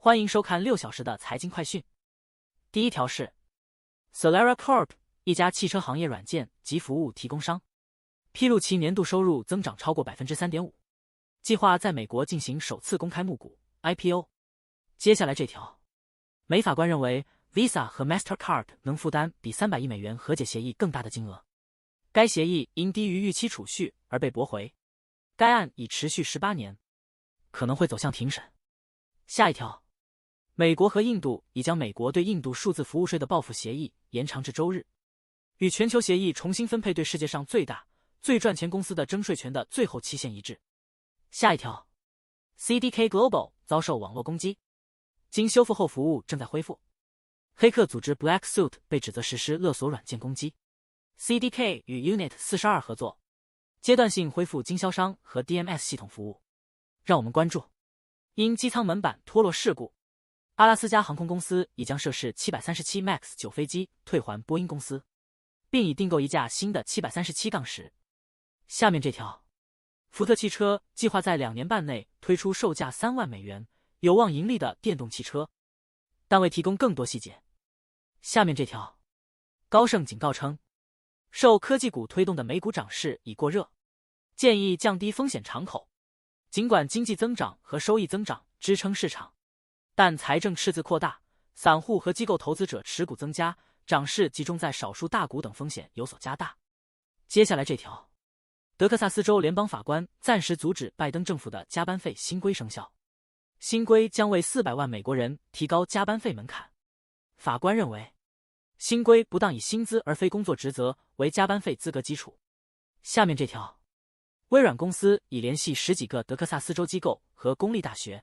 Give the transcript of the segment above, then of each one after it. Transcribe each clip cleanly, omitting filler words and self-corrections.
欢迎收看6小时的财经快讯。第一条是 Solera Corp 一家汽车行业软件及服务提供商，披露其年度收入增长超过 3.5%， 计划在美国进行首次公开募股 IPO。接下来这条，美法官认为 Visa 和 Mastercard 能负担比300亿美元和解协议更大的金额，该协议因低于预期储蓄而被驳回，该案已持续18年，可能会走向庭审。下一条，美国和印度已将美国对印度数字服务税的报复协议延长至周日，与全球协议重新分配对世界上最大、最赚钱公司的征税权的最后期限一致。下一条 ，CDK Global 遭受网络攻击，经修复后服务正在恢复。黑客组织 Black Suit 被指责实施勒索软件攻击。CDK 与 Unit 42合作，阶段性恢复经销商和 DMS 系统服务。让我们关注，因机舱门板脱落事故，阿拉斯加航空公司已将涉事737 MAX 9飞机退还波音公司，并已订购一架新的737-10。下面这条，福特汽车计划在2年半内推出售价3万美元、有望盈利的电动汽车，但未提供更多细节。下面这条，高盛警告称，受科技股推动的美股涨势已过热，建议降低风险敞口。尽管经济增长和收益增长支撑市场，但财政赤字扩大，散户和机构投资者持股增加，涨势集中在少数大股等风险有所加大。接下来这条，德克萨斯州联邦法官暂时阻止拜登政府的加班费新规生效，新规将为400万美国人提高加班费门槛。法官认为，新规不当以薪资而非工作职责为加班费资格基础。下面这条，微软公司已联系10几个德克萨斯州机构和公立大学，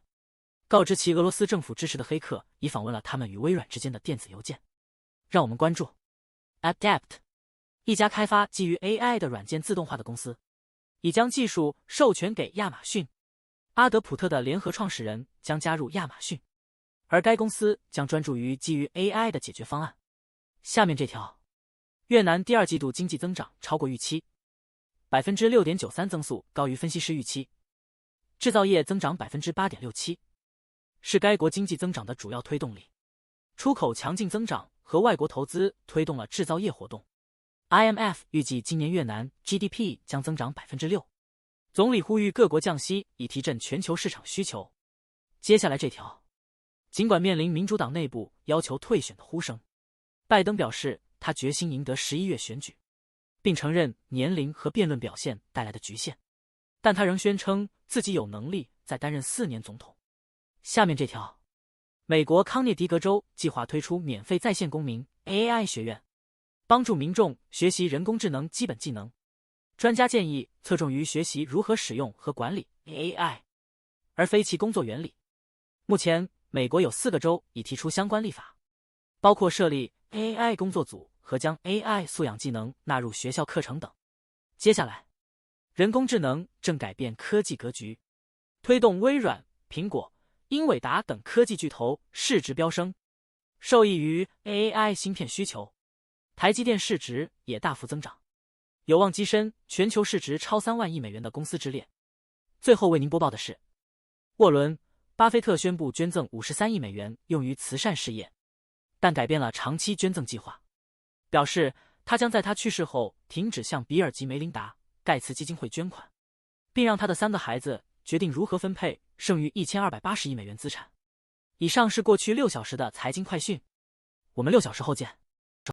告知其俄罗斯政府支持的黑客已访问了他们与微软之间的电子邮件。让我们关注 Adapt， 一家开发基于 AI 的软件自动化的公司，已将技术授权给亚马逊。阿德普特的联合创始人将加入亚马逊，而该公司将专注于基于 AI 的解决方案。下面这条，越南第2季度经济增长超过预期， 6.93% 增速高于分析师预期，制造业增长 8.67%， 是该国经济增长的主要推动力。出口强劲增长和外国投资推动了制造业活动。IMF 预计今年越南 GDP 将增长 6%。总理呼吁各国降息以提振全球市场需求。接下来这条，尽管面临民主党内部要求退选的呼声，拜登表示他决心赢得11月选举，并承认年龄和辩论表现带来的局限，但他仍宣称自己有能力再担任4年总统。下面这条，美国康涅狄格州计划推出免费在线公民 AI 学院，帮助民众学习人工智能基本技能。专家建议侧重于学习如何使用和管理 AI， 而非其工作原理。目前，美国有4个州已提出相关立法，包括设立 AI 工作组和将 AI 素养技能纳入学校课程等。接下来，人工智能正改变科技格局，推动微软、苹果、英伟达等科技巨头市值飙升。受益于 AI 芯片需求，台积电市值也大幅增长，有望跻身全球市值超3万亿美元的公司之列。最后为您播报的是，沃伦·巴菲特宣布捐赠53亿美元用于慈善事业，但改变了长期捐赠计划，表示他将在他去世后停止向比尔及梅琳达·盖茨基金会捐款，并让他的3个孩子决定如何分配剩余1280亿美元资产。以上是过去6小时的财经快讯，我们6小时后见。